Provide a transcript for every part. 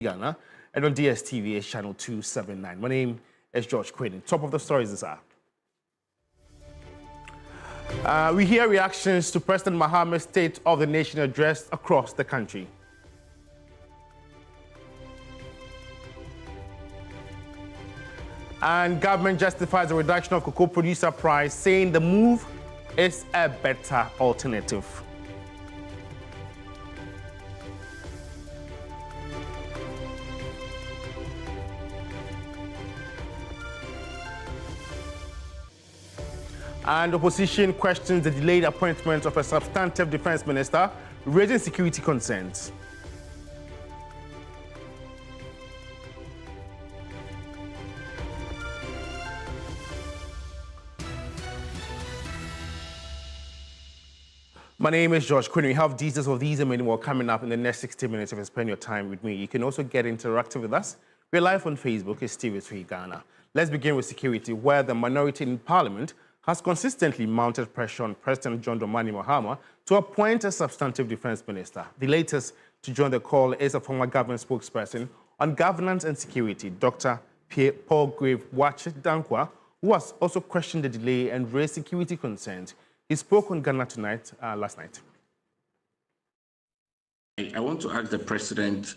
Ghana, and on DSTV is channel 279. My name is George Quinn. Top of the stories this hour. We hear reactions to President Mahama's State of the Nation address across the country. And government justifies the reduction of cocoa producer price, saying the move is a better alternative. And opposition questions the delayed appointment of a substantive defense minister, raising security concerns. My name is George Quinn. We have details of these and many more coming up in the next 60 minutes if you spend your time with me. You can also get interactive with us. We're live on Facebook. It's TV3 Ghana. Let's begin with security, where the minority in Parliament has consistently mounted pressure on President John Dramani Mahama to appoint a substantive defense minister. The latest to join the call is a former government spokesperson on governance and security, Dr. Paul Grave Dankwa, who has also questioned the delay and raised security concerns. He spoke on Ghana Tonight last night. I want to ask the president,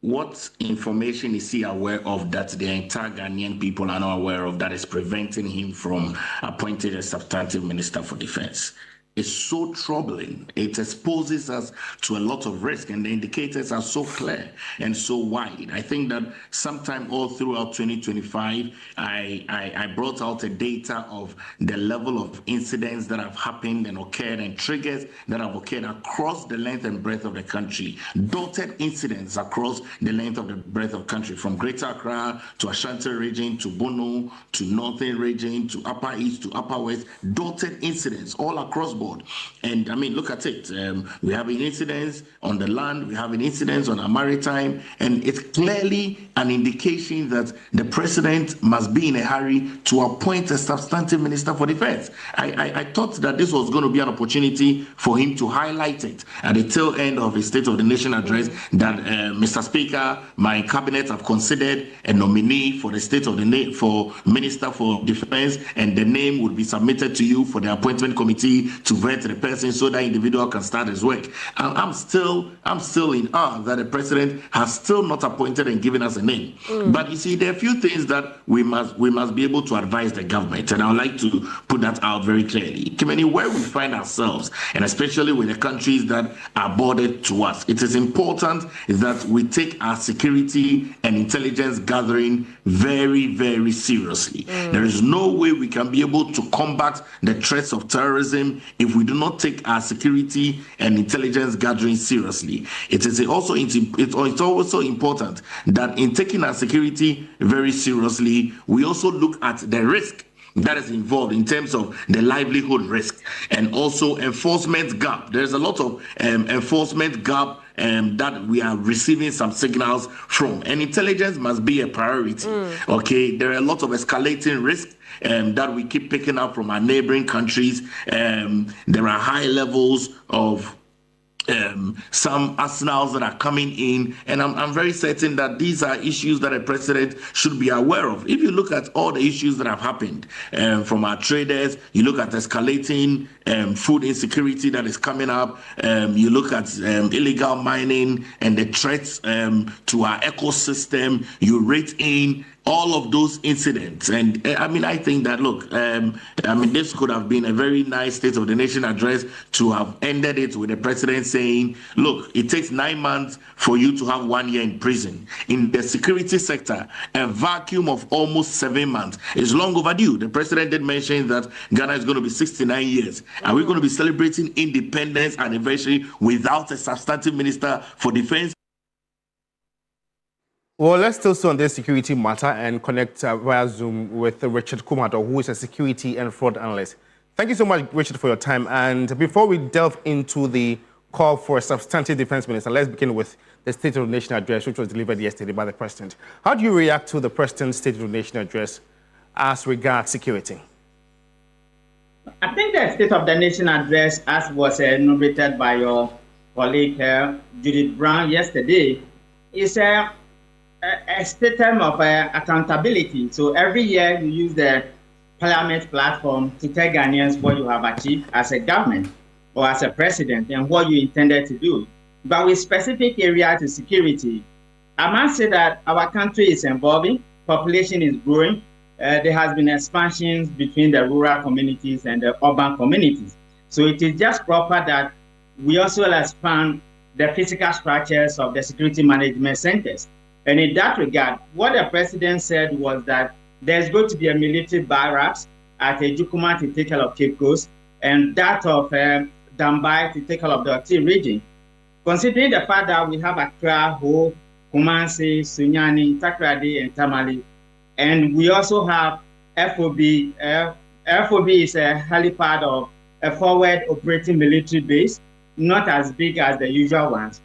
what information is he aware of that the entire Ghanaian people are not aware of that is preventing him from appointing a substantive minister for defense? It's so troubling. It exposes us to a lot of risk, and the indicators are so clear and so wide. I think that sometime all throughout 2025, I brought out a data of the level of incidents that have happened and occurred and triggers that have occurred across the length and breadth of the country. Dotted incidents across the length of the breadth of the country, from Greater Accra to Ashanti region to Bono to Northern region to Upper East to Upper West. Dotted incidents all across board. And I mean, look at it. We have incidents on the land, we have incidents on our maritime, and it's clearly an indication that the president must be in a hurry to appoint a substantive minister for defense. I thought that this was going to be an opportunity for him to highlight it at the tail end of his State of the Nation address, that Mr. Speaker, my cabinet have considered a nominee for the State of the for Minister for Defense, and the name would be submitted to you for the appointment committee to vet the person so that individual can start his work. I'm still in awe that the president has still not appointed and given us a name. But you see, there are a few things that we must be able to advise the government, and I would like to put that out very clearly. Kimani, where we find ourselves, and especially with the countries that are bordered to us, it is important that we take our security and intelligence gathering very, very seriously. There is no way we can be able to combat the threats of terrorism if we do not take our security and intelligence gathering seriously. It's also important that in taking our security very seriously, we also look at the risk that is involved in terms of the livelihood risk and also enforcement gap. There's a lot of enforcement gap that we are receiving some signals from, and intelligence must be a priority. Okay, there are a lot of escalating risks that we keep picking up from our neighboring countries. There are high levels of some arsenals that are coming in, and I'm very certain that these are issues that a president should be aware of. If you look at all the issues that have happened from our traders, you look at escalating food insecurity that is coming up, you look at illegal mining and the threats to our ecosystem, you rate in all of those incidents. And I mean, I think that, look, this could have been a very nice State of the Nation address to have ended it with the president saying, look, it takes 9 months for you to have 1 year in prison. In the security sector, a vacuum of almost 7 months is long overdue. The president did mention that Ghana is going to be 69 years. Are we going to be celebrating independence anniversary without a substantive minister for defense? Well, let's still stay on this security matter and connect via Zoom with Richard Kumado, who is a security and fraud analyst. Thank you so much, Richard, for your time. And before we delve into the call for a substantive defense minister, let's begin with the State of the Nation address, which was delivered yesterday by the president. How do you react to the president's State of the Nation address as regards security? I think the State of the Nation address, as was narrated by your colleague Judith Brown yesterday, is a system of accountability. So every year you use the parliament platform to tell Ghanaians what you have achieved as a government or as a president and what you intended to do. But with specific areas to security, I must say that our country is evolving, population is growing. There has been expansions between the rural communities and the urban communities. So it is just proper that we also expand the physical structures of the security management centers. And in that regard, what the president said was that there's going to be a military barracks at Ejukuma to take care of Cape Coast, and that of Dambai to take care of the Oti region. Considering the fact that we have Accra, Ho, Kumasi, Sunyani, Takrady, and Tamale, and we also have FOB. FOB is a helipad of a forward operating military base, not as big as the usual ones.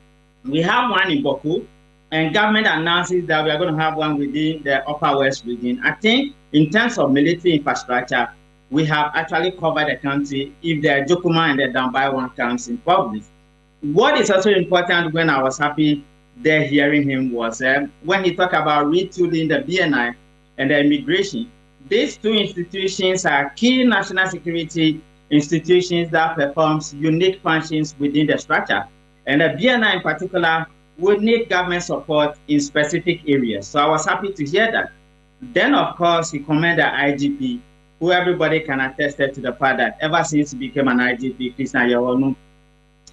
We have one in Boku, and government announces that we are going to have one within the Upper West region. I think in terms of military infrastructure, we have actually covered the country if the Jokuma and the Dambai one comes in public. What is also important when I was happy there hearing him was when he talked about retooling the BNI and the immigration. These two institutions are key national security institutions that performs unique functions within the structure. And the BNI in particular would need government support in specific areas. So I was happy to hear that. Then, of course, he commended the IGP, who everybody can attest to the fact that ever since he became an IGP, Christianborg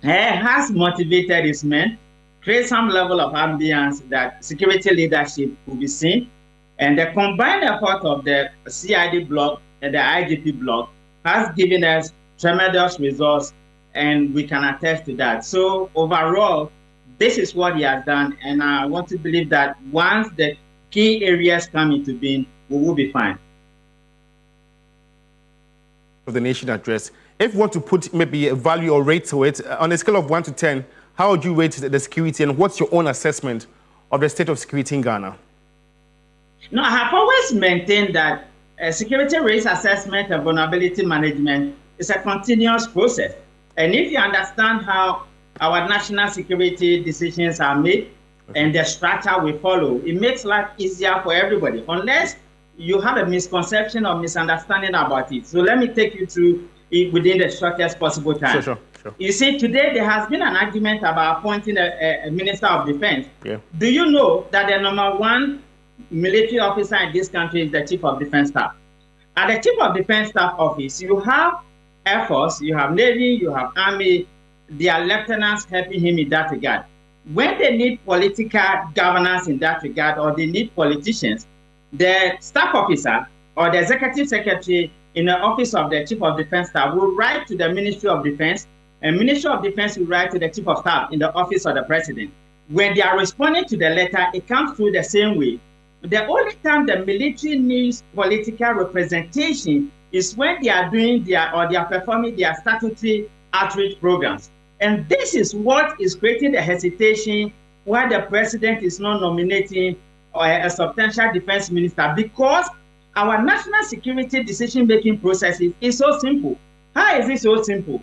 has motivated his men, create some level of ambience that security leadership will be seen. And the combined effort of the CID block and the IGP block has given us tremendous results, and we can attest to that. So overall, this is what he has done, and I want to believe that once the key areas come into being, we will be fine. Of the nation address, if you want to put maybe a value or rate to it, on a scale of 1 to 10, how would you rate the security, and what's your own assessment of the state of security in Ghana? No, I have always maintained that security risk assessment and vulnerability management is a continuous process. And if you understand how our national security decisions are made and the structure we follow, it makes life easier for everybody, unless you have a misconception or misunderstanding about it. So let me take you through it within the shortest possible time. Sure. You see, today there has been an argument about appointing a Minister of Defense. Yeah. Do you know that the #1 military officer in this country is the Chief of Defense Staff? At the Chief of Defense Staff office, you have Air Force, you have Navy, you have Army, their lieutenants helping him in that regard. When they need political governance in that regard, or they need politicians, the staff officer or the executive secretary in the office of the Chief of Defense Staff will write to the Ministry of Defense, and Ministry of Defense will write to the Chief of Staff in the office of the President. When they are responding to the letter, it comes through the same way. The only time the military needs political representation is when they are doing they are performing their statutory outreach programs. And this is what is creating the hesitation why the president is not nominating a substantial defense minister, because our national security decision-making processes is so simple. How is it so simple?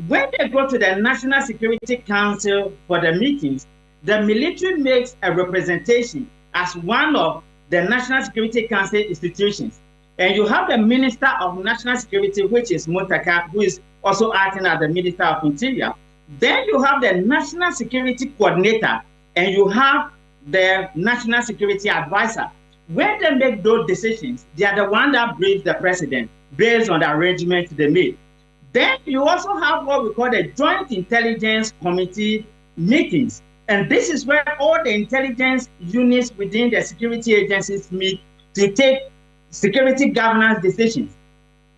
When they go to the National Security Council for the meetings, the military makes a representation as one of the National Security Council institutions. And you have the Minister of National Security, which is Mutaka, who is also acting as the Minister of Interior. Then you have the National Security Coordinator, and you have the National Security Advisor. When they make those decisions, they are the one that briefs the president based on the arrangement they made. Then you also have what we call the Joint Intelligence Committee meetings. And this is where all the intelligence units within the security agencies meet to take security governance decisions.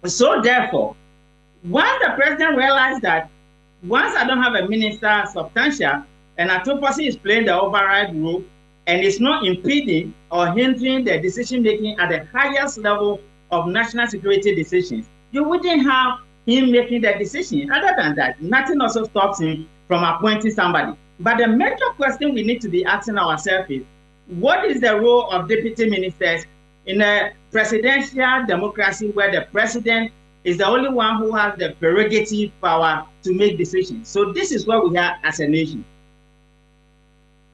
So therefore, once the president realized that once I don't have a minister substantial, and Atopasi is playing the override role, and it's not impeding or hindering the decision-making at the highest level of national security decisions, you wouldn't have him making the decision. Other than that, nothing also stops him from appointing somebody. But the major question we need to be asking ourselves is, what is the role of deputy ministers in a presidential democracy where the president is the only one who has the prerogative power to make decisions? So this is where we are as a nation.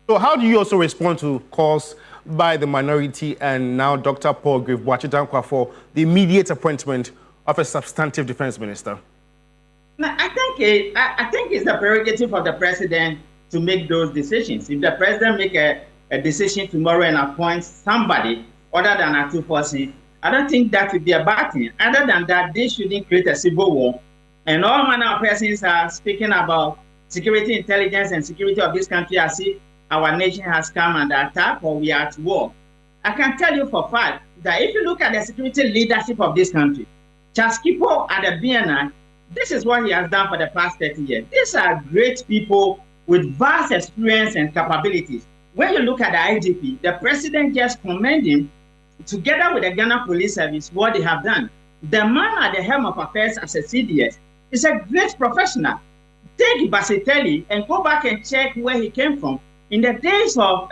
So how do you also respond to calls by the minority and now Dr. Paul Grieve-Boakye-Dankwa for the immediate appointment of a substantive defense minister? I think it's the prerogative of the president to make those decisions. If the president make a decision tomorrow and appoints somebody other than Atufosi, I don't think that would be a bad thing. Other than that, they shouldn't create a civil war. And all manner of persons are speaking about security, intelligence, and security of this country as if our nation has come under attack or we are at war. I can tell you for a fact that if you look at the security leadership of this country, Charles Kipo at the BNI, this is what he has done for the past 30 years. These are great people with vast experience and capabilities. When you look at the IGP, the president just commended him together with the Ghana Police Service, what they have done. The man at the helm of affairs as a CDS is a great professional. Take Basiteli and go back and check where he came from. In the days of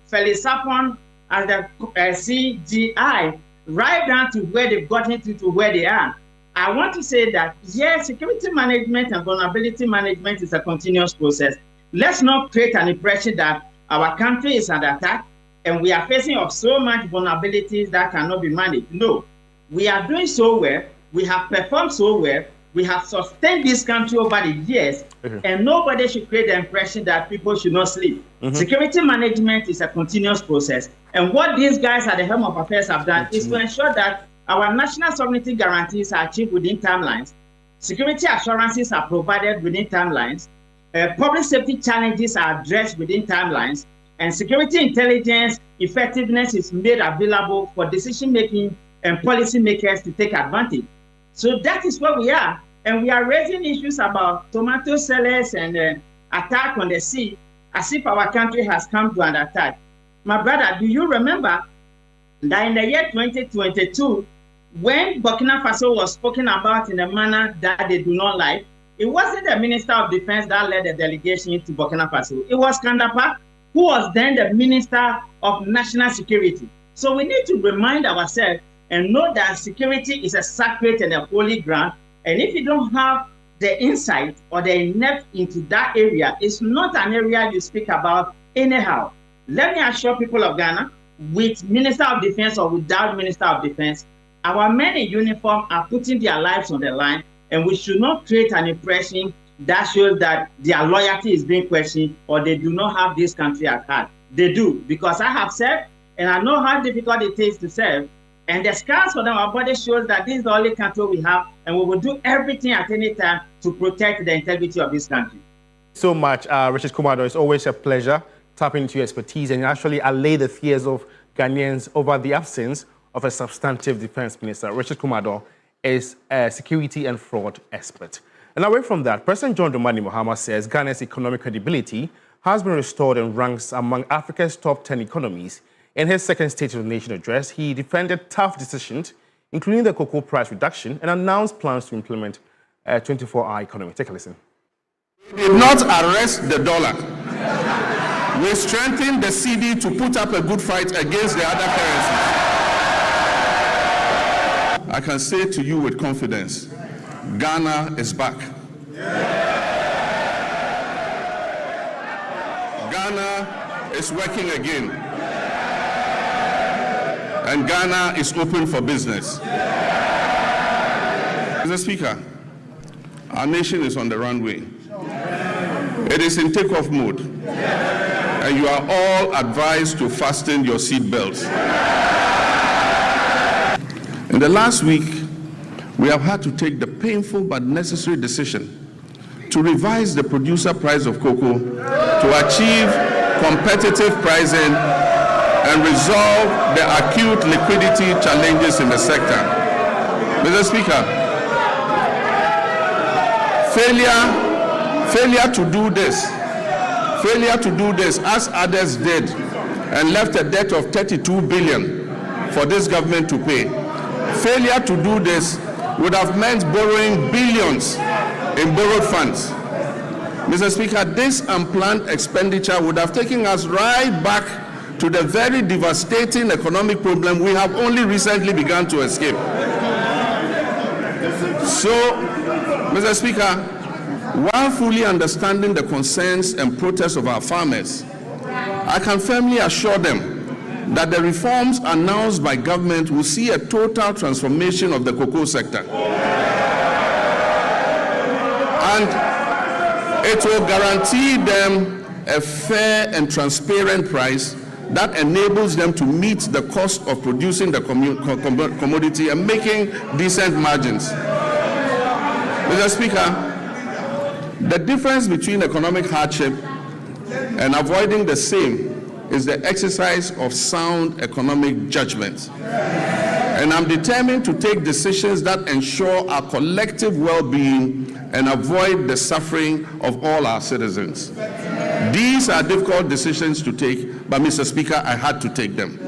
Felix Sapon as the CGI, right down to where they've gotten to where they are. I want to say that, yes, security management and vulnerability management is a continuous process. Let's not create an impression that our country is under attack and we are facing of so much vulnerabilities that cannot be managed. No, we are doing so well. We have performed so well. We have sustained this country over the years, and nobody should create the impression that people should not sleep. Security management is a continuous process. And what these guys at the helm of affairs have done is to ensure that our national sovereignty guarantees are achieved within timelines. Security assurances are provided within timelines. Public safety challenges are addressed within timelines. And security intelligence effectiveness is made available for decision-making and policymakers to take advantage. So that is where we are. And we are raising issues about tomato sellers and attack on the sea as if our country has come to an attack. My brother, do you remember that in the year 2022, when Burkina Faso was spoken about in a manner that they do not like, it wasn't the Minister of Defense that led the delegation to Burkina Faso. It was Kandapa, who was then the Minister of National Security. So we need to remind ourselves and know that security is a sacred and a holy ground. And if you don't have the insight or the inept into that area, it's not an area you speak about anyhow. Let me assure people of Ghana, with Minister of Defense or without Minister of Defense, our men in uniform are putting their lives on the line, and we should not create an impression that shows that their loyalty is being questioned or they do not have this country at heart. They do, because I have served, and I know how difficult it is to serve. And the scars on our body shows that this is the only country we have, and we will do everything at any time to protect the integrity of this country. So much, Richard Kumado. It's always a pleasure tapping into your expertise and actually allay the fears of Ghanaians over the absence of a substantive defense minister. Richard Kumado is a security and fraud expert. And away from that, President John Dramani Mahama says Ghana's economic credibility has been restored and ranks among Africa's top 10 economies. In his second State of the Nation address, he defended tough decisions, including the cocoa price reduction, and announced plans to implement a 24-hour economy. Take a listen. We did not arrest the dollar. We strengthened the CD to put up a good fight against the other currencies. I can say to you with confidence, Ghana is back. Ghana is working again. And Ghana is open for business. Mr. Speaker, our nation is on the runway. It is in takeoff mode. And you are all advised to fasten your seat belts. In the last week, we have had to take the painful but necessary decision to revise the producer price of cocoa to achieve competitive pricing and resolve the acute liquidity challenges in the sector. Mr. Speaker, failure to do this as others did and left a debt of 32 billion for this government to pay. Failure to do this would have meant borrowing billions in borrowed funds. Mr. Speaker, this unplanned expenditure would have taken us right back to the very devastating economic problem we have only recently begun to escape. So, Mr. Speaker, while fully understanding the concerns and protests of our farmers, I can firmly assure them that the reforms announced by government will see a total transformation of the cocoa sector. And it will guarantee them a fair and transparent price that enables them to meet the cost of producing the commodity and making decent margins. Mr. Speaker, the difference between economic hardship and avoiding the same is the exercise of sound economic judgment. And I'm determined to take decisions that ensure our collective well-being and avoid the suffering of all our citizens. These are difficult decisions to take, but Mr. Speaker, I had to take them.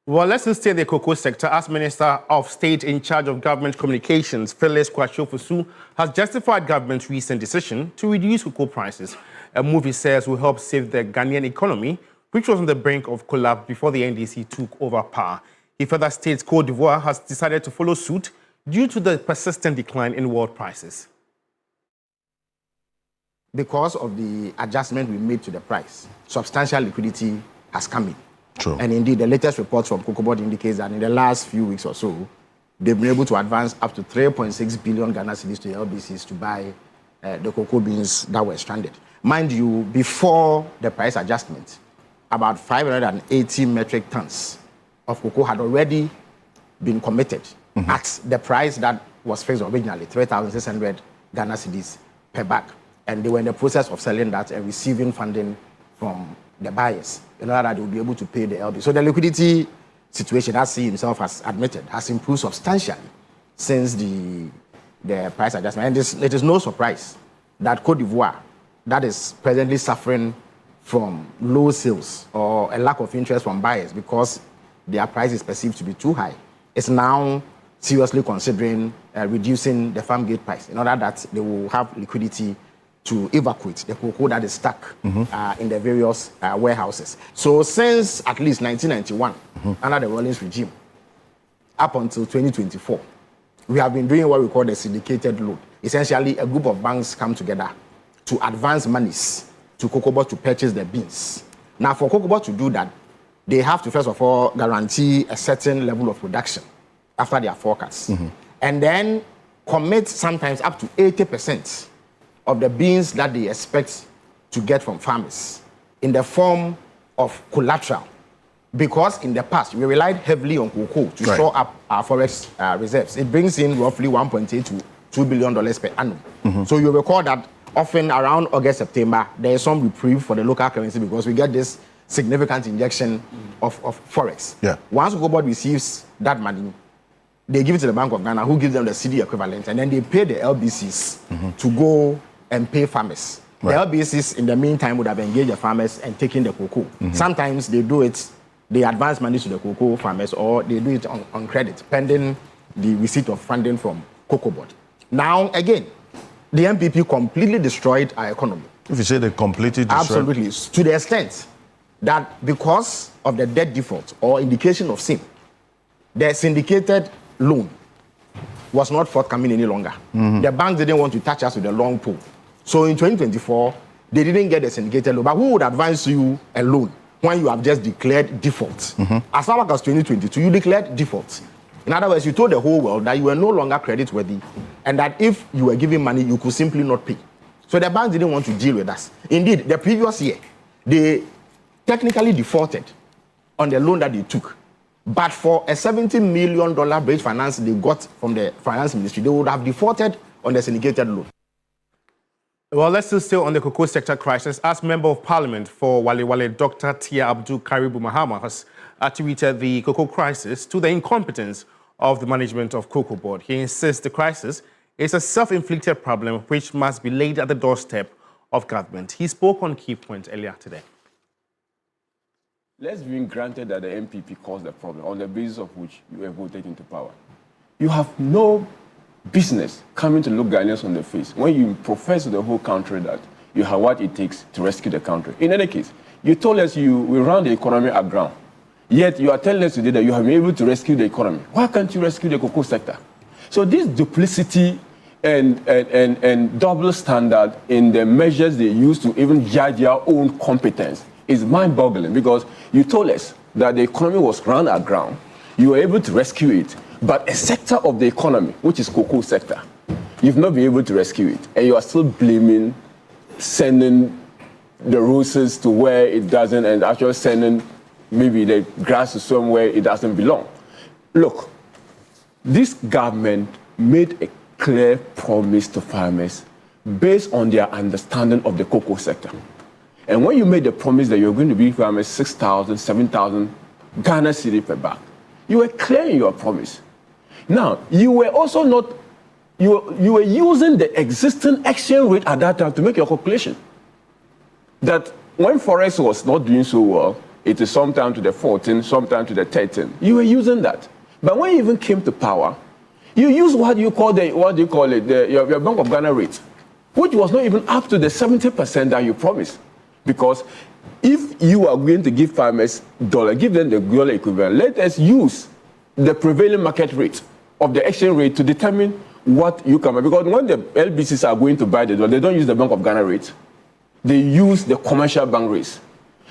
Well, let's stay in the cocoa sector as Minister of State in charge of government communications, Phyllis Kwashiorkor, has justified government's recent decision to reduce cocoa prices, a move he says will help save the Ghanaian economy, which was on the brink of collapse before the NDC took over power. He further states Côte d'Ivoire has decided to follow suit due to the persistent decline in world prices. Because of the adjustment we made to the price, substantial liquidity has come in. True. And indeed, the latest reports from Cocoa Board indicates that in the last few weeks or so, they've been able to advance up to 3.6 billion Ghana cedis to LBCs to buy the cocoa beans that were stranded. Mind you, before the price adjustment, about 580 metric tons of cocoa had already been committed at the price that was fixed originally, 3,600 Ghana cedis per bag. And they were in the process of selling that and receiving funding from the buyers in order that they will be able to pay the LB. So the liquidity situation, as he himself has admitted, has improved substantially since the price adjustment. And it is no surprise that Côte d'Ivoire, that is presently suffering from low sales or a lack of interest from buyers because their price is perceived to be too high, is now seriously considering reducing the farm gate price in order that they will have liquidity to evacuate the cocoa that is stuck in the various warehouses. So since at least 1991, under the Rawlings regime, up until 2024, we have been doing what we call the syndicated loan. Essentially, a group of banks come together to advance monies to Cocoa Board to purchase the beans. Now, for Cocoa Board to do that, they have to, first of all, guarantee a certain level of production after their forecasts, and then commit sometimes up to 80% of the beans that they expect to get from farmers in the form of collateral. Because in the past, we relied heavily on cocoa to shore up our forest reserves. It brings in roughly $1.8 to $2 billion per annum. So you recall that often around August, September, there is some reprieve for the local currency because we get this significant injection of forex. Once Cocoa Board receives that money, they give it to the Bank of Ghana, who gives them the CD equivalent, and then they pay the LBCs to go and pay farmers. The LBCs, in the meantime, would have engaged the farmers and taken the cocoa. Sometimes they do it, they advance money to the cocoa farmers, or they do it on credit, pending the receipt of funding from Cocoa Board. Now, again, the MPP completely destroyed our economy. If you say they completely destroyed... Absolutely. To the extent that because of the debt default or indication of sin, the syndicated loan was not forthcoming any longer. The banks didn't want to touch us with the long pole. So in 2024, they didn't get the syndicated loan. But who would advance you a loan when you have just declared default? As far back as 2022, you declared default. In other words, you told the whole world that you were no longer creditworthy and that if you were giving money, you could simply not pay. So the banks didn't want to deal with us. Indeed, the previous year, they technically defaulted on the loan that they took. But for a $70 million bridge finance they got from the finance ministry, they would have defaulted on the syndicated loan. Well, let's still stay on the cocoa sector crisis. As Member of Parliament for Wale Wale, Dr. Tia Abdul Karibu Mahama has attributed the cocoa crisis to the incompetence of the management of Cocoa Board. He insists the crisis is a self-inflicted problem which must be laid at the doorstep of government. He spoke on key points earlier today. Let's be granted that the MPP caused the problem on the basis of which you were voted into power. You have no business coming to look Ghanaians on the face when you profess to the whole country that you have what it takes to rescue the country. In any case, you told us you will run the economy aground. Yet you are telling us today that you have been able to rescue the economy. Why can't you rescue the cocoa sector? So this duplicity and double standard in the measures they use to even judge their own competence is mind-boggling, because you told us that the economy was run aground, you were able to rescue it, but a sector of the economy, which is cocoa sector, you've not been able to rescue it, and you are still blaming, sending the roses to where it doesn't, and actually sending maybe the grass to somewhere it doesn't belong. Look, this government made a clear promise to farmers based on their understanding of the cocoa sector. And when you made the promise that you're going to give farmers 6,000, 7,000 Ghana cedi per bag, you were clear in your promise. Now, you were also not, you were using the existing exchange rate at that time to make your calculation. That when Forex was not doing so well, it is sometime to the 14, sometime to the 13. You were using that. But when you even came to power, you used your Bank of Ghana rate, which was not even up to the 70% that you promised. Because if you are going to give farmers dollar, give them the dollar equivalent, let us use the prevailing market rate of the exchange rate to determine what you can buy. Because when the LBCs are going to buy the dollar, they don't use the Bank of Ghana rate. They use the commercial bank rates.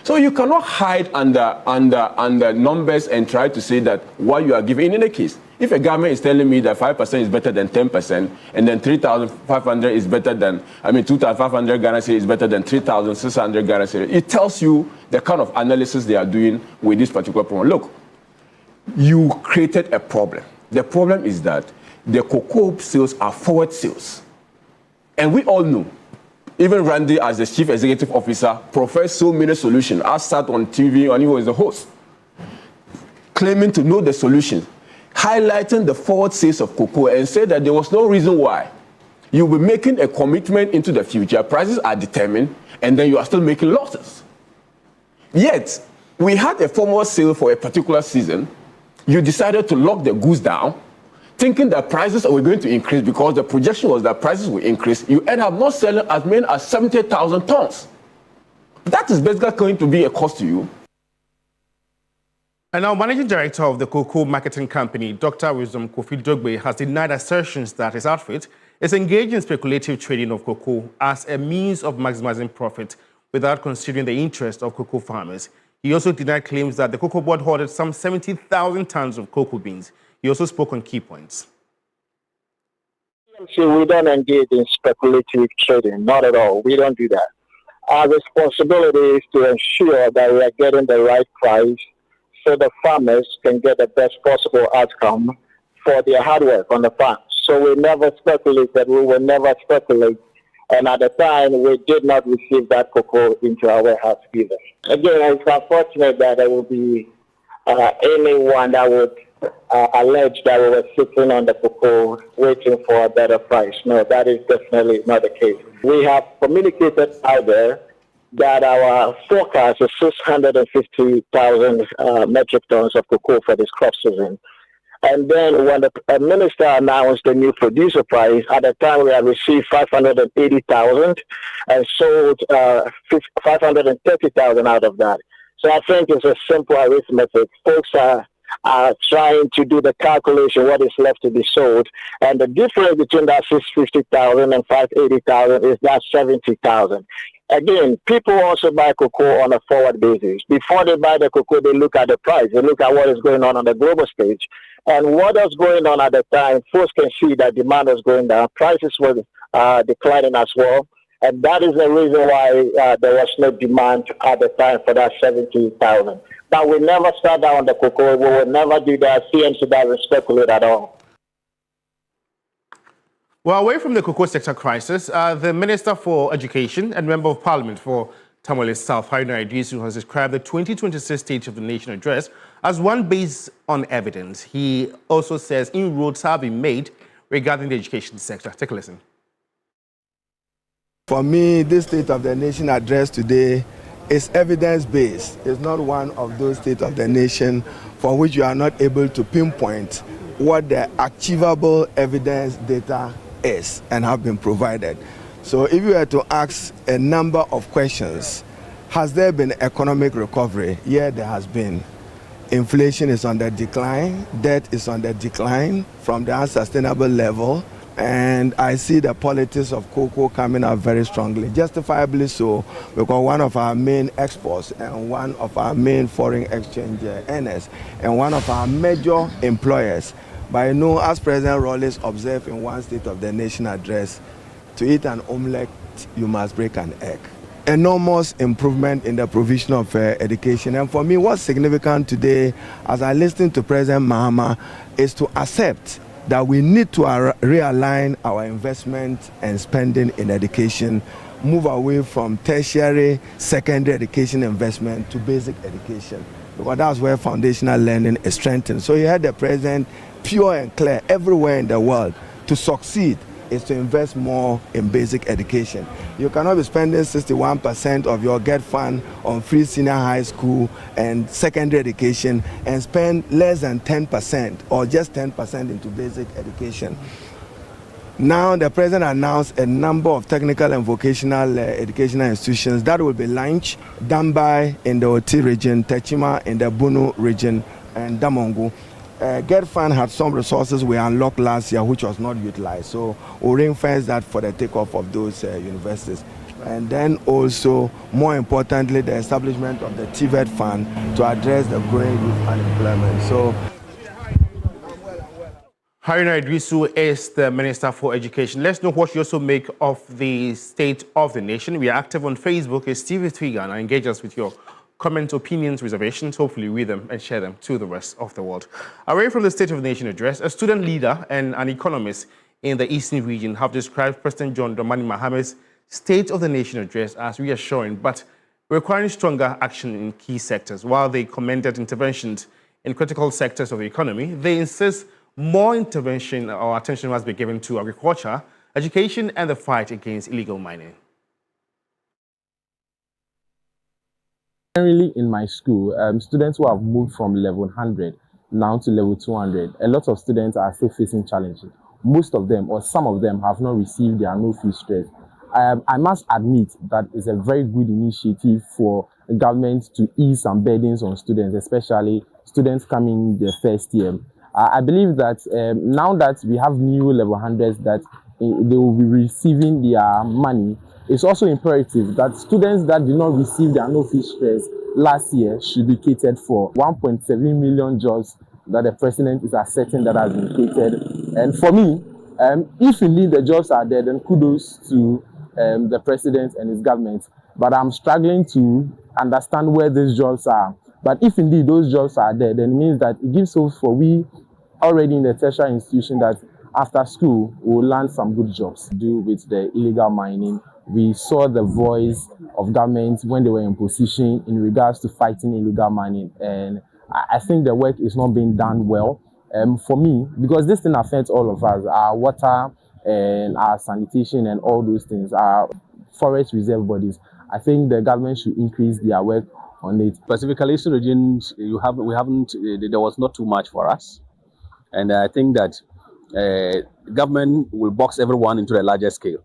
So you cannot hide under numbers and try to say that what you are giving. In any case, if a government is telling me that 5% is better than 10%, and then 3,500 is better than, 2,500 Ghana cedi is better than 3,600 Ghana cedi, it tells you the kind of analysis they are doing with this particular problem. Look, you created a problem. The problem is that the cocoa sales are forward sales. And we all know, even Randy, as the chief executive officer, professed so many solutions. I sat on TV and he was the host, claiming to know the solution, highlighting the forward sales of cocoa, and said that there was no reason why you'll be making a commitment into the future, prices are determined, and then you are still making losses. Yet, we had a formal sale for a particular season. You decided to lock the goods down, thinking that prices were going to increase because the projection was that prices will increase. You end up not selling as many as 70,000 tons. That is basically going to be a cost to you. And now, Managing Director of the cocoa marketing company, Dr. Wisdom Kofi Dogbe, has denied assertions that his outfit is engaged in speculative trading of cocoa as a means of maximizing profit without considering the interest of cocoa farmers. He also denied claims that the Cocoa Board hoarded some 70,000 tons of cocoa beans. He also spoke on key points. So we don't engage in speculative trading, not at all. We don't do that. Our responsibility is to ensure that we are getting the right price so the farmers can get the best possible outcome for their hard work on the farm. So we never speculated, we will never speculate. And at the time, we did not receive that cocoa into our warehouse either. Again, it's unfortunate that there will be anyone that would allege that we were sitting on the cocoa waiting for a better price. No, that is definitely not the case. We have communicated out there that our forecast is 650,000 metric tons of cocoa for this crop season. And then when the minister announced the new producer price, at the time we had received 580,000 and sold 530,000 out of that. So I think it's a simple arithmetic. Folks are trying to do the calculation, what is left to be sold. And the difference between that 650,000 and 580,000 is that 70,000. Again, people also buy cocoa on a forward basis. Before they buy the cocoa, they look at the price. They look at what is going on the global stage. And what was going on at the time, folks can see that demand was going down. Prices were declining as well. And that is the reason why there was no demand at the time for that 70,000. But we never start down on the cocoa. We will never do that. CMC doesn't speculate at all. Well, away from the cocoa sector crisis, the Minister for Education and Member of Parliament for Tamale South, Haruna Idrisu, has described the 2026 State of the Nation address as one based on evidence. He also says inroads have been made regarding the education sector. Take a listen. For me, this State of the Nation address today is evidence-based. It's not one of those State of the Nation for which you are not able to pinpoint what the achievable evidence data is and have been provided. So if you were to ask a number of questions, has there been economic recovery? Yeah, there has been. Inflation is on the decline, debt is on the decline from the unsustainable level And I see the politics of cocoa coming up very strongly, justifiably so, because one of our main exports and one of our main foreign exchange earners and one of our major employers. But I know, as President Rawlings observed in one State of the Nation address, to eat an omelette, you must break an egg. Enormous improvement in the provision of education. And for me, what's significant today, as I listen to President Mahama, is to accept that we need to realign our investment and spending in education, move away from tertiary, secondary education investment to basic education, because that's where foundational learning is strengthened. So you had the president pure and clear everywhere in the world: to succeed is to invest more in basic education. You cannot be spending 61% of your GET fund on free senior high school and secondary education and spend less than 10% or just 10% into basic education. Now the president announced a number of technical and vocational educational institutions that will be launched: Dambai in the Oti region, Techima in the Bunu region, and Damongu. GET Fund had some resources we unlocked last year which was not utilized. So we'll ring-fence that for the takeoff of those universities. And then also, more importantly, the establishment of the TVET Fund to address the growing youth unemployment. So Haruna Idrisu is the Minister for Education. Let's know what you also make of the state of the nation. We are active on Facebook. It's TV3 Ghana. Engage us with your comments, opinions, reservations. Hopefully read them and share them to the rest of the world. Away from the State of the Nation address, a student leader and an economist in the Eastern region have described President John Dramani Mahama's State of the Nation address as reassuring, but requiring stronger action in key sectors. While they commended interventions in critical sectors of the economy, they insist more intervention or attention must be given to agriculture, education, and the fight against illegal mining. Generally, in my school, students who have moved from level 100 now to level 200, a lot of students are still facing challenges. Most of them, or some of them, have not received their no-fee stress. I must admit that it's a very good initiative for the government to ease some burdens on students, especially students coming the first year. I believe that now that we have new level 100s that they will be receiving their money, it's also imperative that students that did not receive their no-fee stress last year should be catered for. 1.7 million jobs that the president is asserting that has been catered. And for me, if indeed the jobs are there, then kudos to the president and his government. But I'm struggling to understand where these jobs are. But if indeed those jobs are there, then it means that it gives hope for we already in the tertiary institution that after school we'll land some good jobs to do with the illegal mining. We saw the voice of government when they were in position in regards to fighting illegal mining, and I think the work is not being done well. For me, because this thing affects all of us, our water and our sanitation and all those things, our forest reserve bodies. I think the government should increase their work on it. Specifically, Eastern regions, there was not too much for us, and I think that government will box everyone into a larger scale.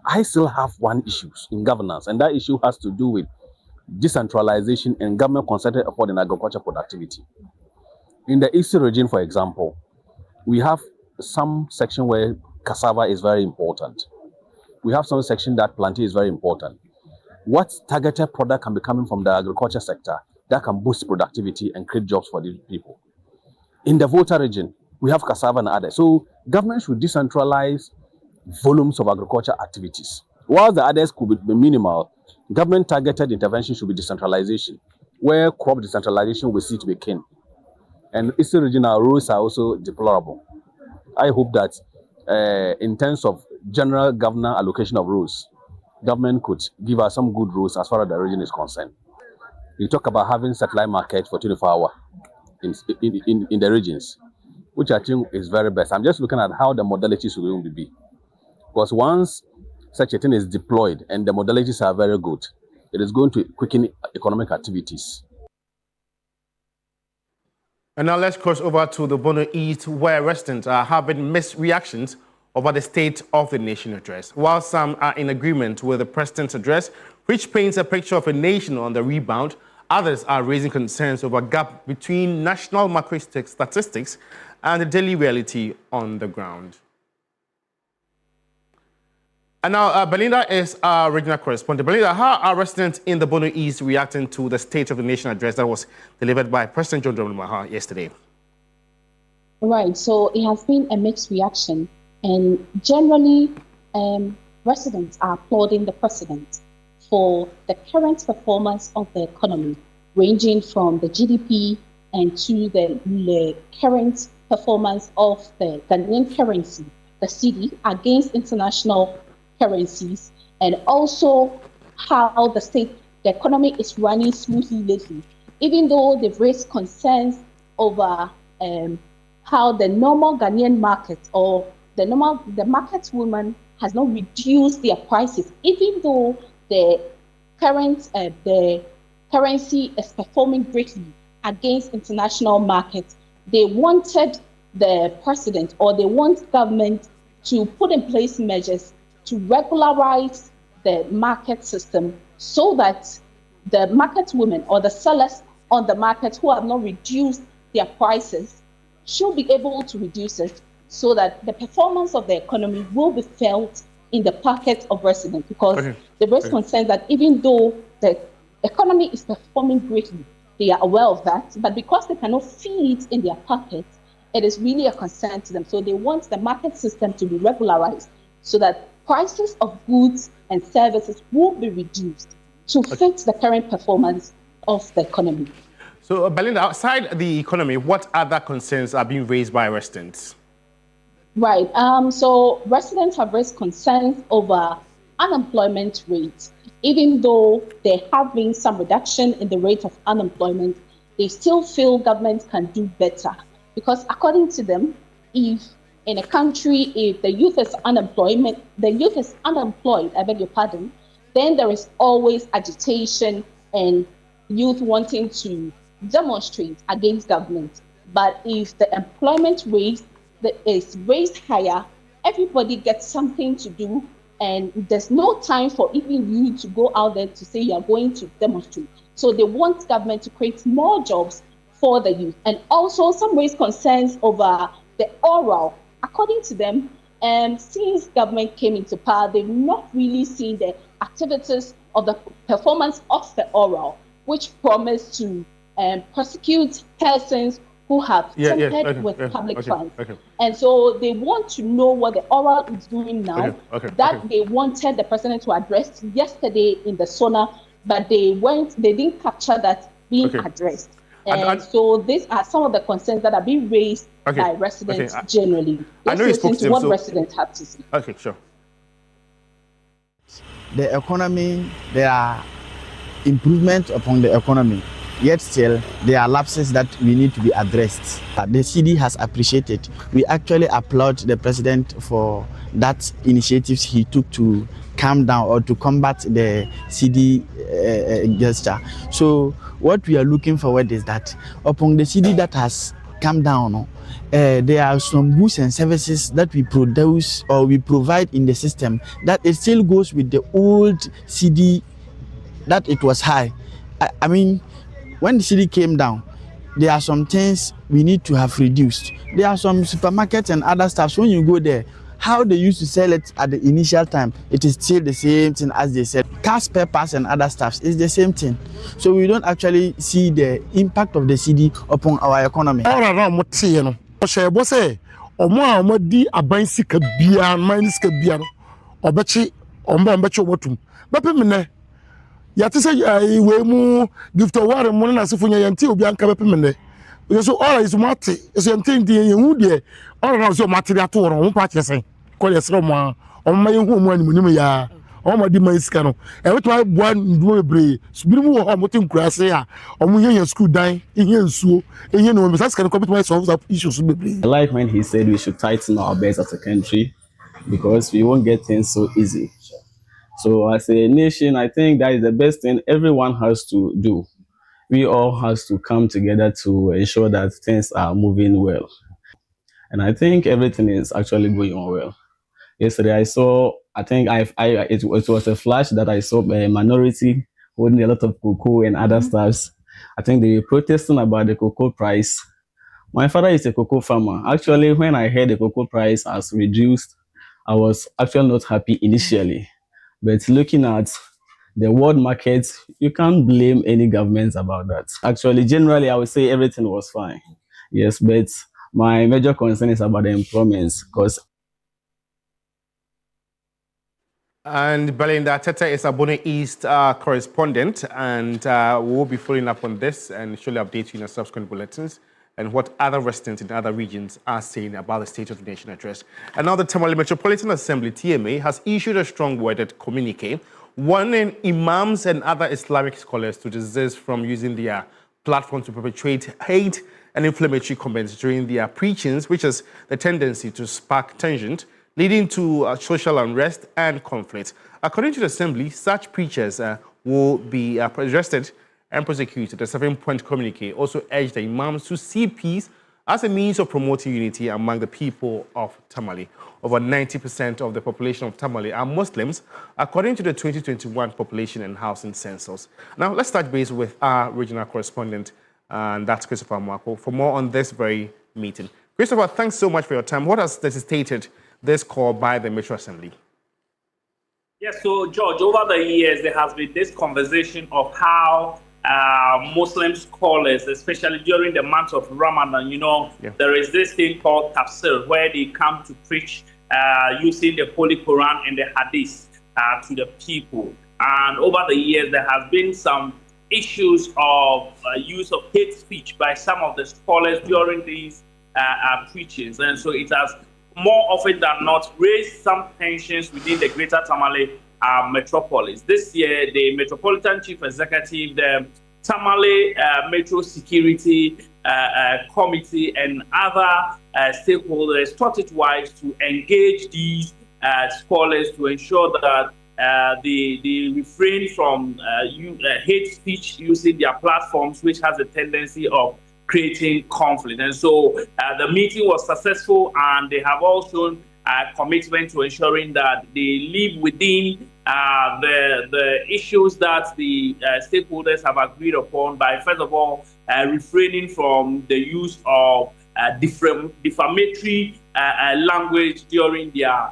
I still have one issue in governance, and that issue has to do with decentralization and government concentrated effort in agriculture productivity. In the Eastern region, for example, we have some section where cassava is very important. We have some section that plantain is very important. What targeted product can be coming from the agriculture sector that can boost productivity and create jobs for these people? In the Volta region, we have cassava and others. So government should decentralize volumes of agriculture activities. While the others could be minimal, government targeted intervention should be decentralization, where crop decentralization will see to be king. And Eastern regional roads are also deplorable. I hope that in terms of general governor allocation of roads, government could give us some good roads as far as the region is concerned. We talk about having satellite market for 24 hours in the regions, which I think is very best. I'm just looking at how the modalities will going to be. Because once such a thing is deployed and the modalities are very good, it is going to quicken economic activities. And now let's cross over to the Bono East, where residents are having mixed reactions over the State of the Nation address. While some are in agreement with the president's address, which paints a picture of a nation on the rebound, others are raising concerns over a gap between national macro statistics and the daily reality on the ground. And now, Belinda is our regional correspondent. Belinda, how are residents in the Bono East reacting to the State of the Nation address that was delivered by President John Dramani Mahama yesterday? Right, so it has been a mixed reaction, and generally, residents are applauding the president for the current performance of the economy, ranging from the GDP and to the current performance of the Ghanaian currency, the cedi, against international currencies, and also how the economy is running smoothly lately, even though they've raised concerns over how the normal Ghanaian market or the market woman has not reduced their prices, even though the currency is performing greatly against international markets. They wanted the president, or they want government to put in place measures to regularize the market system so that the market women or the sellers on the market who have not reduced their prices should be able to reduce it, so that the performance of the economy will be felt in the pockets of residents, because the raised concern that even though the economy is performing greatly, they are aware of that, but because they cannot feel it in their pockets, it is really a concern to them. So they want the market system to be regularized so that prices of goods and services will be reduced to fit the current performance of the economy. So, Belinda, outside the economy, what other concerns are being raised by residents? Right. So residents have raised concerns over unemployment rates. Even though there have been some reduction in the rate of unemployment, they still feel government can do better. Because according to them, if in a country, if the youth is unemployed, I beg your pardon, then there is always agitation and youth wanting to demonstrate against government. But if the employment rate is raised higher, everybody gets something to do, and there's no time for even you to go out there to say you're going to demonstrate. So they want government to create more jobs for the youth. And also some raised concerns over the oral. According to them, since government came into power, they've not really seen the activities of the performance of the oral, which promised to prosecute persons who have tampered with public funds. And so they want to know what the oral is doing now. They wanted the president to address yesterday in the SONA, but they didn't capture that being addressed. And so these are some of the concerns that are being raised by residents generally. Let's listen to what residents have to say. Okay, sure. The economy, there are improvements upon the economy. Yet still, there are lapses that we need to be addressed. The cedi has appreciated. We actually applaud the president for that initiatives he took to calm down or to combat the cedi gesture. So what we are looking forward is that upon the cedi that has come down, there are some goods and services that we produce or we provide in the system that it still goes with the old cedi that it was high. I mean, when the cedi came down, there are some things we need to have reduced. There are some supermarkets and other stuff. So when you go there, how they used to sell it at the initial time, it is still the same thing as they sell. Cars, peppers, and other stuff is the same thing. So we don't actually see the impact of the cedi upon our economy. Yati say we mu gift award mo na sefunya yanti obi anka bepemene so all is mate so yanti die yehu de all na so material to won pa kyese ko yesro mo o ma yehu mo animu ya o ma di man sika no e weto boa ndumo bebre subirimu wo ho motin kurase a o mo yen school dan yen nsuo yen no me sika no ko beto solve that issues bebre. I like when he said we should tighten our belts as a country because we won't get things so easy. So as a nation, I think that is the best thing everyone has to do. We all has to come together to ensure that things are moving well. And I think everything is actually going on well. Yesterday I saw, it was a flash that I saw a minority holding a lot of cocoa and other stuffs. I think they were protesting about the cocoa price. My father is a cocoa farmer. Actually, when I heard the cocoa price has reduced, I was actually not happy initially. But looking at the world market, you can't blame any governments about that. Actually, generally, I would say everything was fine. Yes, but my major concern is about the employment, because. And Belinda Tete is a Bono East correspondent, and we'll be following up on this and surely update you in our subsequent bulletins and what other residents in other regions are saying about the State of the Nation address. And now the Tamale Metropolitan Assembly, TMA, has issued a strong-worded communique warning imams and other Islamic scholars to desist from using their platform to perpetuate hate and inflammatory comments during their preachings, which has the tendency to spark tension, leading to social unrest and conflict. According to the Assembly, such preachers will be arrested and prosecuted. The 7-point communique also urged the imams to see peace as a means of promoting unity among the people of Tamale. Over 90% of the population of Tamale are Muslims, according to the 2021 Population and Housing Census. Now, let's touch base with our regional correspondent, and that's Christopher Marco, for more on this very meeting. Christopher, thanks so much for your time. What has necessitated this call by the Metro Assembly? Yes, so George, over the years, there has been this conversation of how Muslim scholars, especially during the month of Ramadan, there is this thing called tafsir, where they come to preach using the Holy Quran and the Hadith to the people. And over the years, there has been some issues of use of hate speech by some of the scholars during these preachings. And so it has more often than not raised some tensions within the Greater Tamale metropolis. This year, the Metropolitan Chief Executive, the Tamale Metro Security Committee, and other stakeholders thought it wise to engage these scholars to ensure that they refrain from hate speech using their platforms, which has a tendency of creating conflict. And so the meeting was successful, and they have all shown a commitment to ensuring that they live within the issues that the stakeholders have agreed upon by, first of all, refraining from the use of defamatory language during their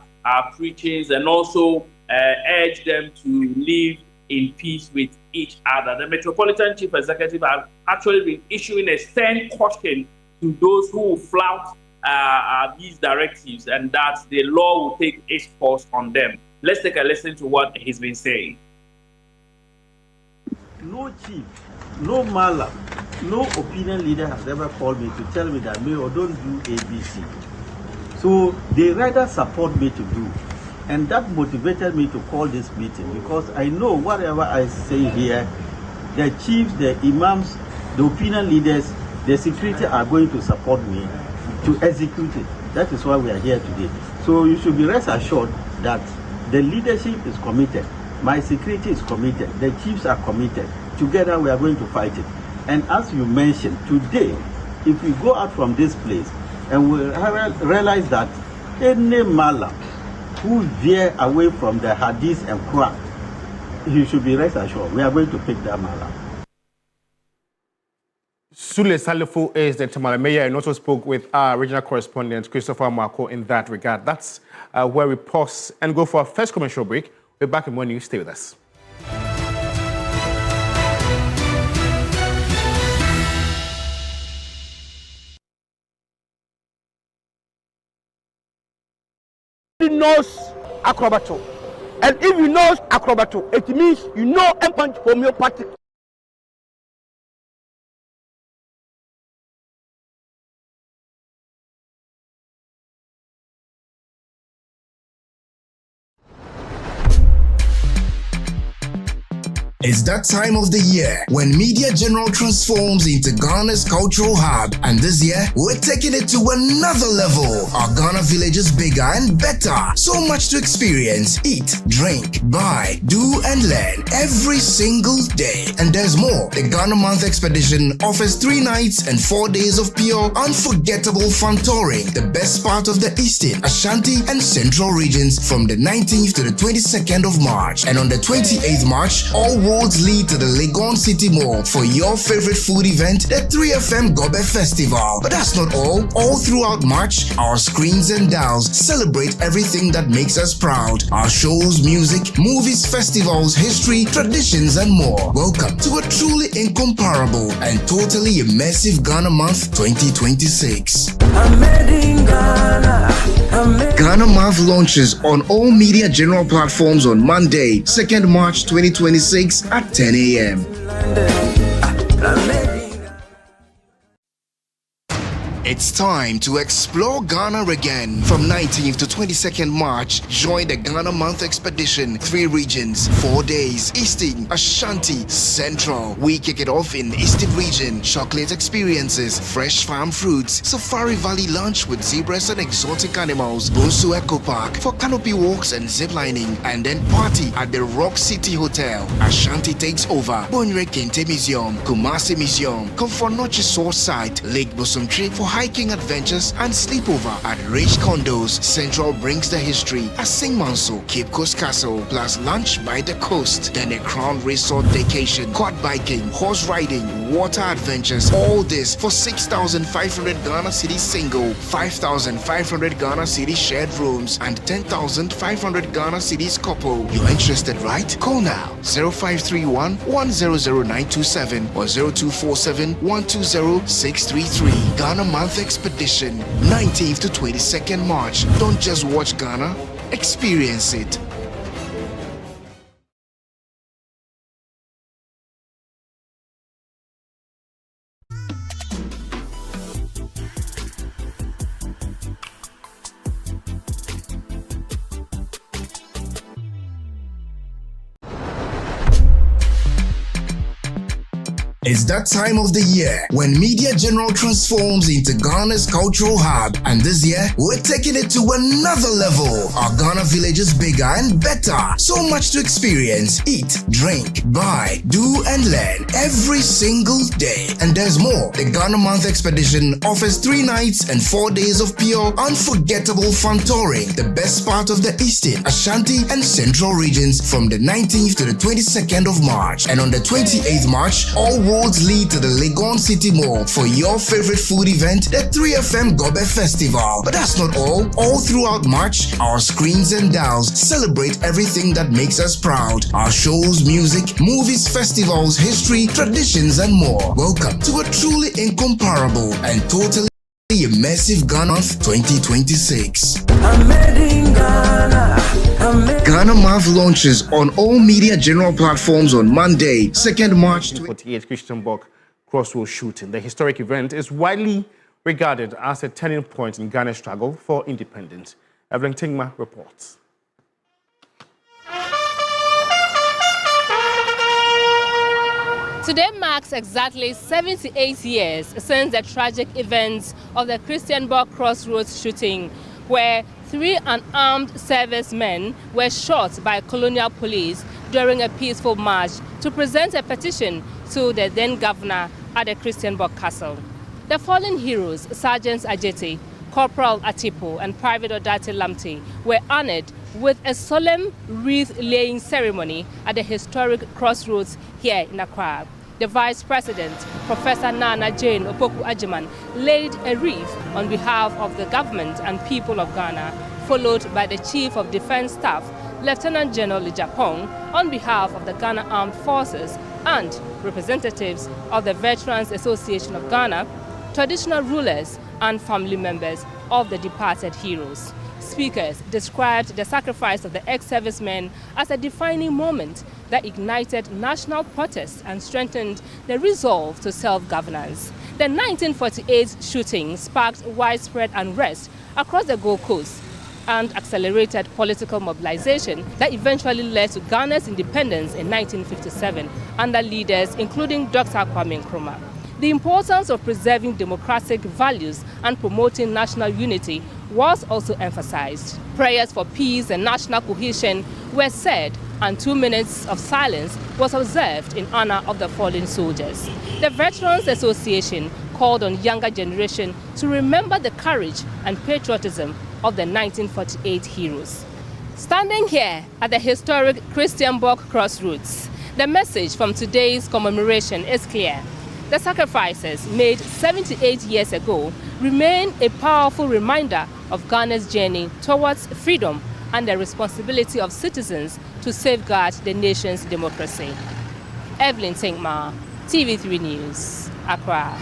preachings, and also urge them to live in peace with each other. The Metropolitan Chief Executive has actually been issuing a stern caution to those who flout these directives, and that the law will take its course on them. Let's take a listen to what he's been saying. No chief, no malam, no opinion leader has ever called me to tell me that me or don't do ABC. So they rather support me to do. And that motivated me to call this meeting, because I know whatever I say here, the chiefs, the imams, the opinion leaders, the security are going to support me to execute it. That is why we are here today. So you should be rest assured that the leadership is committed. My security is committed. The chiefs are committed. Together we are going to fight it. And as you mentioned, today, if we go out from this place and we realize that any malam who veer away from the Hadith and Quran, you should be rest assured we are going to pick that malam. Sule Salifo is the Tamale mayor and also spoke with our regional correspondent, Christopher Marco, in that regard. That's where we pause and go for our first commercial break. We're back in 1 minute. Stay with us. He knows acrobato. And if you know acrobato, it means you know a bunch of homeopathic. It's that time of the year when Media General transforms into Ghana's cultural hub, and this year we're taking it to another level. Our Ghana village is bigger and better. So much to experience, eat, drink, buy, do and learn every single day. And there's more. The Ghana Month Expedition offers 3 nights and 4 days of pure, unforgettable fun touring the best part of the Eastern, Ashanti and Central regions from the 19th to the 22nd of March. And on the 28th March, all roads lead to the Legon City Mall for your favorite food event, the 3FM Gobe Festival. But that's not all. All throughout March, our screens and dials celebrate everything that makes us proud. Our shows, music, movies, festivals, history, traditions, and more. Welcome to a truly incomparable and totally immersive Ghana Month 2026. Ghana Month launches on all media general platforms on Monday, 2nd March 2026 at 10 a.m. It's time to explore Ghana again. From 19th to 22nd March, join the Ghana Month Expedition. 3 regions, 4 days. Eastern, Ashanti, Central. We kick it off in Eastern region. Chocolate experiences, fresh farm fruits, Safari Valley lunch with zebras and exotic animals, Bonsu Eco Park for canopy walks and ziplining, and then party at the Rock City Hotel. Ashanti takes over. Bonre Kente Museum, Kumasi Museum, Komfornochi Source Site, Lake Bosomtri for hiking adventures and sleepover at Rich Condos. Central brings the history at St. Manso, Cape Coast Castle, plus lunch by the coast. Then a Crown Resort vacation, quad biking, horse riding, water adventures. All this for 6,500 Ghana Cedi single, 5,500 Ghana Cedi shared rooms, and 10,500 Ghana Cedis couple. You're interested, right? Call now 0531 100927 or 0247 120 633. Ghana Month Expedition, 19th to 22nd March. Don't just watch Ghana, experience it. It's that time of the year when Media General transforms into Ghana's cultural hub, and this year we're taking it to another level. Our Ghana village is bigger and better. So much to experience, eat, drink, buy, do and learn every single day. And there's more. The Ghana Month Expedition offers 3 nights and 4 days of pure, unforgettable fun touring. The best part of the Eastern, Ashanti and Central regions from the 19th to the 22nd of March. And on the 28th March, all roads lead to the Legon City Mall for your favorite food event, the 3FM Gobe Festival. But that's not all. All throughout March, our screens and dials celebrate everything that makes us proud. Our shows, music, movies, festivals, history, traditions, and more. Welcome to a truly incomparable and totally immersive Ghana Month 2026. Ghana Month launches on all media general platforms on Monday, 2nd March 1948 Christianborg crossroad shooting. The historic event is widely regarded as a turning point in Ghana's struggle for independence. Evelyn Tingma reports. Today marks exactly 78 years since the tragic events of the Christianborg crossroads shooting, where 3 unarmed servicemen were shot by colonial police during a peaceful march to present a petition to the then governor at the Christianborg Castle. The fallen heroes, Sergeants Ajeti, Corporal Atipo, and Private Odate Lamte, were honored with a solemn wreath-laying ceremony at the historic crossroads here in Accra. The Vice President, Professor Nana Jane Opoku Ajiman, laid a wreath on behalf of the government and people of Ghana, followed by the Chief of Defense Staff, Lieutenant General Lijapong, on behalf of the Ghana Armed Forces and representatives of the Veterans Association of Ghana, traditional rulers, and family members of the departed heroes. Speakers described the sacrifice of the ex-servicemen as a defining moment that ignited national protests and strengthened the resolve to self-governance. The 1948 shooting sparked widespread unrest across the Gold Coast and accelerated political mobilization that eventually led to Ghana's independence in 1957 under leaders including Dr. Kwame Nkrumah. The importance of preserving democratic values and promoting national unity was also emphasized. Prayers for peace and national cohesion were said, and 2 minutes of silence was observed in honor of the fallen soldiers. The Veterans Association called on younger generation to remember the courage and patriotism of the 1948 heroes. Standing here at the historic Christianborg crossroads, The message from today's commemoration is clear. The sacrifices made 78 years ago remain a powerful reminder of Ghana's journey towards freedom and the responsibility of citizens to safeguard the nation's democracy. Evelyn Tinkma, TV3 News, Accra.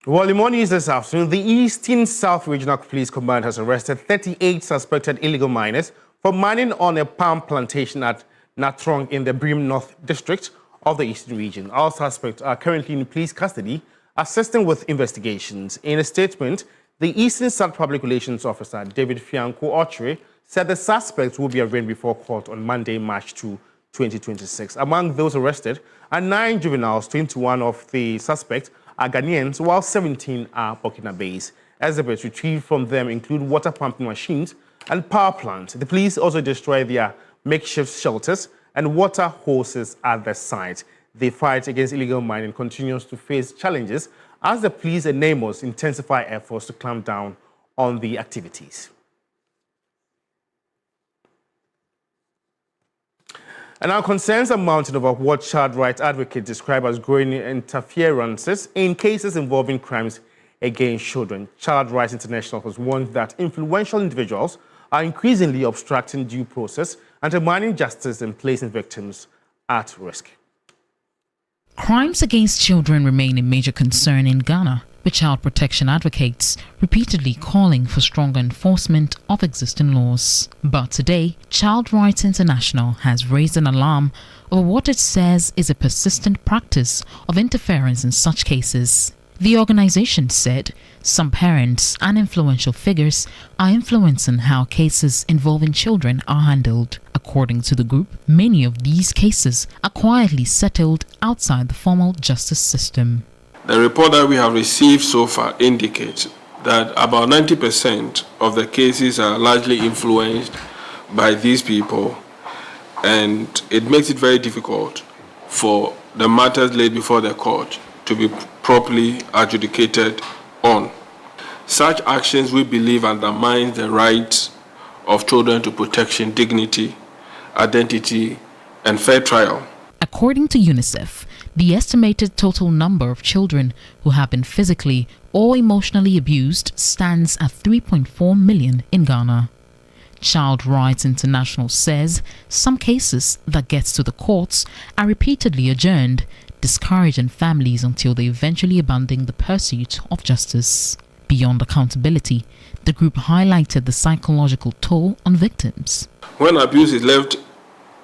Well, in more news this afternoon, the Eastern South Regional Police Command has arrested 38 suspected illegal miners for mining on a palm plantation at Natrong in the Brim North District of the Eastern Region. All suspects are currently in police custody, assisting with investigations. In a statement, the Eastern South Public Relations Officer, David Fianco Ochre, said the suspects will be arraigned before court on Monday, March 2, 2026. Among those arrested are 9 juveniles. 21 of the suspects are Ghanaians, while 17 are Burkina-based. Exhibits retrieved from them include water pumping machines and power plants. The police also destroyed their makeshift shelters and water hoses at the site. The fight against illegal mining continues to face challenges as the police and NAMOs intensify efforts to clamp down on the activities. And now concerns are mounting over what child rights advocates describe as growing interferences in cases involving crimes against children. Child Rights International has warned that influential individuals are increasingly obstructing due process, undermining justice and placing victims at risk. Crimes against children remain a major concern in Ghana, with child protection advocates repeatedly calling for stronger enforcement of existing laws. But today, Child Rights International has raised an alarm over what it says is a persistent practice of interference in such cases. The organization said some parents and influential figures are influencing how cases involving children are handled. According to the group, many of these cases are quietly settled outside the formal justice system. The report that we have received so far indicates that about 90% of the cases are largely influenced by these people, and it makes it very difficult for the matters laid before the court to be properly adjudicated on. Such actions, we believe, undermine the rights of children to protection, dignity, identity, and fair trial. According to UNICEF, the estimated total number of children who have been physically or emotionally abused stands at 3.4 million in Ghana. Child Rights International says some cases that get to the courts are repeatedly adjourned, discouraging families until they eventually abandon the pursuit of justice. Beyond accountability, the group highlighted the psychological toll on victims. When abuse is left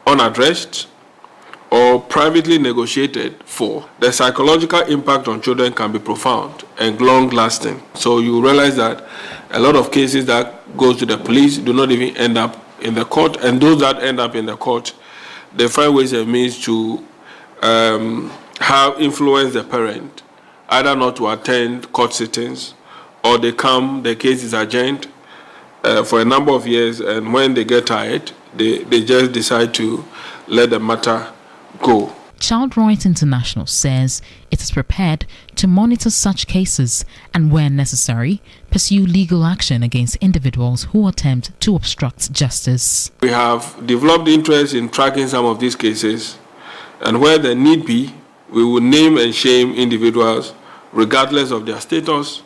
unaddressed or privately negotiated for, the psychological impact on children can be profound and long-lasting. So you realize that a lot of cases that go to the police do not even end up in the court, and those that end up in the court, they find ways and means to have influenced the parent, either not to attend court sittings, or the case is adjourned for a number of years, and when they get tired, they just decide to let the matter go. Child Rights International says it is prepared to monitor such cases and, where necessary, pursue legal action against individuals who attempt to obstruct justice. We have developed interest in tracking some of these cases, and where there need be, we will name and shame individuals regardless of their status,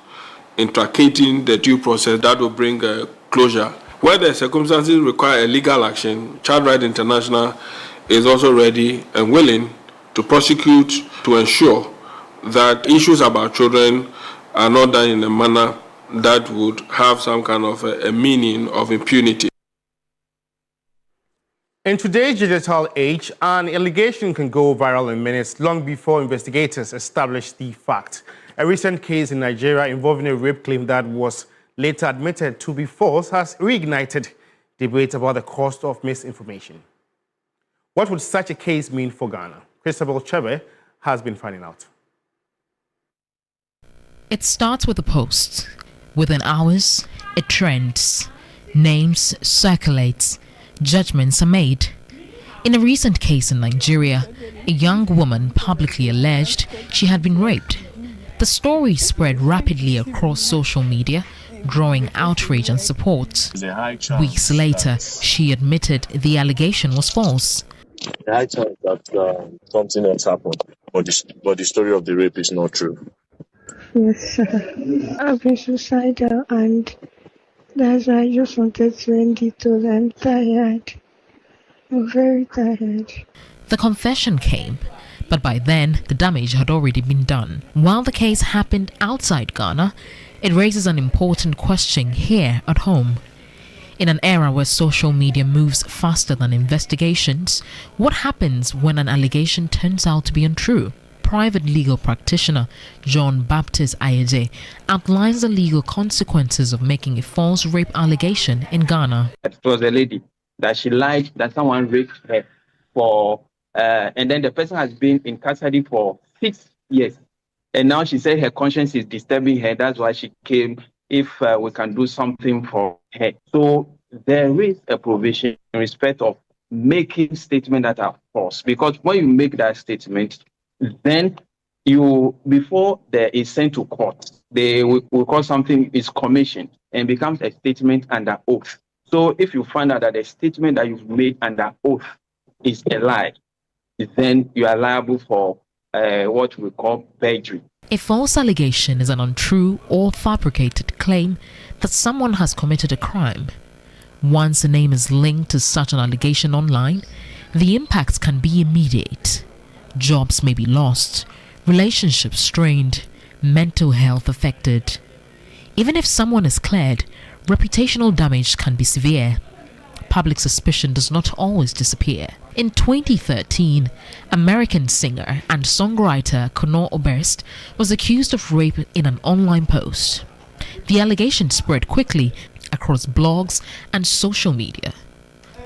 in tracking the due process that will bring closure. Where the circumstances require a legal action, Child Rights International is also ready and willing to prosecute to ensure that issues about children are not done in a manner that would have some kind of a meaning of impunity. In today's digital age, an allegation can go viral in minutes long before investigators establish the fact. A recent case in Nigeria involving a rape claim that was later admitted to be false has reignited debate about the cost of misinformation. What would such a case mean for Ghana? Christianborg Chebe has been finding out. It starts with a post. Within hours, it trends. Names circulate. Judgments are made. In a recent case in Nigeria, a young woman publicly alleged she had been raped. The story spread rapidly across social media, drawing outrage and support. Weeks later, she admitted the allegation was false. I thought that something else happened, but the story of the rape is not true. Yes, I've been suicidal, and that's why I just wanted to end it all. I'm tired. I'm very tired. The confession came, but by then the damage had already been done. While the case happened outside Ghana, it raises an important question here at home. In an era where social media moves faster than investigations, what happens when an allegation turns out to be untrue? Private legal practitioner John Baptist Ayede outlines the legal consequences of making a false rape allegation in Ghana. It was a lady that she lied that someone raped her and then the person has been in custody for 6 years. And now she said her conscience is disturbing her. That's why she came, if we can do something for her. So there is a provision in respect of making statements that are false. Because when you make that statement, then before there is sent to court, they will call something is commissioned and becomes a statement under oath. So if you find out that the statement that you've made under oath is a lie, then you are liable for what we call perjury. A false allegation is an untrue or fabricated claim that someone has committed a crime. Once a name is linked to such an allegation online, the impact can be immediate. Jobs may be lost, relationships strained, mental health affected. Even if someone is cleared, reputational damage can be severe. Public suspicion does not always disappear. In 2013, American singer and songwriter Conor Oberst was accused of rape in an online post. The allegation spread quickly across blogs and social media.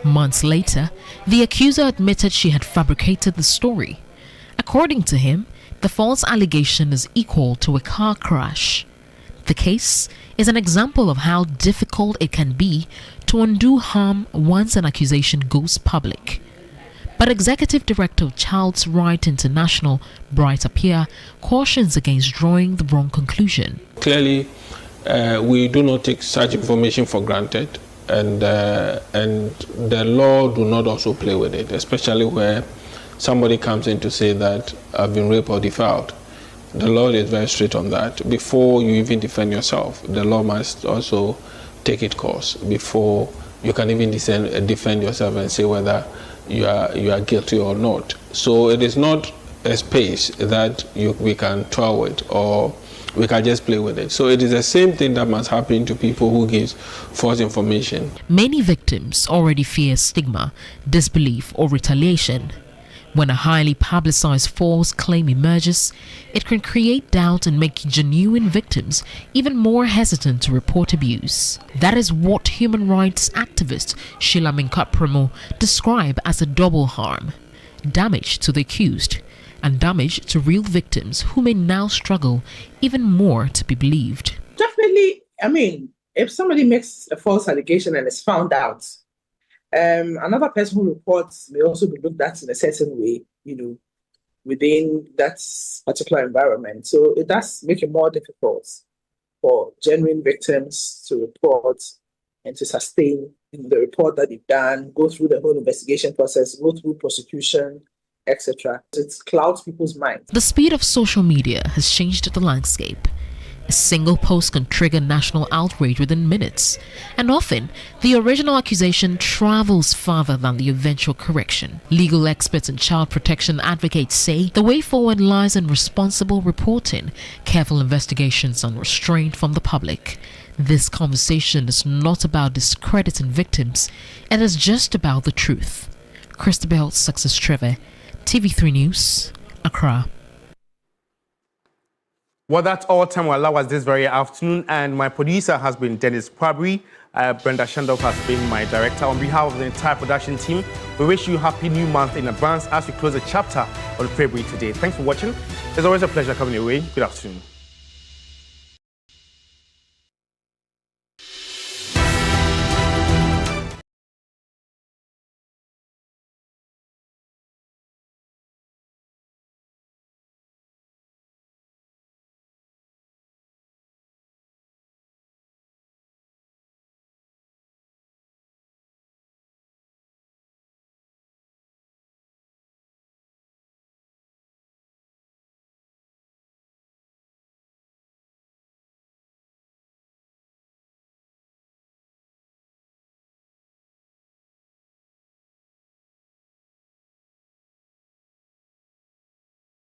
Months later, the accuser admitted she had fabricated the story. According to him, the false allegation is equal to a car crash. The case is an example of how difficult it can be to undo harm once an accusation goes public. But Executive Director of Child's Right International, Bright Appiah, cautions against drawing the wrong conclusion. Clearly, we do not take such information for granted, and the law do not also play with it, especially where somebody comes in to say that I've been raped or defiled. The law is very strict on that. Before you even defend yourself, the law must also take its course before you can even defend yourself and say whether you are guilty or not. So it is not a space that we can toy with or we can just play with it. So it is the same thing that must happen to people who give false information. Many victims already fear stigma, disbelief, or retaliation. When a highly publicized false claim emerges, it can create doubt and make genuine victims even more hesitant to report abuse. That is what human rights activist Sheila Promotional described as a double harm: damage to the accused and damage to real victims who may now struggle even more to be believed. Definitely, I mean, if somebody makes a false allegation and is found out, another person who reports may also be looked at in a certain way, within that particular environment. So it does make it more difficult for genuine victims to report and to sustain the report that they've done, go through the whole investigation process, go through prosecution, etc. It clouds people's minds. The speed of social media has changed the landscape. A single post can trigger national outrage within minutes, and often the original accusation travels farther than the eventual correction. Legal experts and child protection advocates say the way forward lies in responsible reporting, careful investigations, and restraint from the public. This conversation is not about discrediting victims, it is just about the truth. Christabel Success-Trevor, TV3 News, Accra. Well, that's all time will allow us this very afternoon, and my producer has been Dennis Kwabri. Brenda Shandov has been my director. On behalf of the entire production team, we wish you a happy new month in advance as we close a chapter on February today. Thanks for watching. It's always a pleasure coming your way. Good afternoon.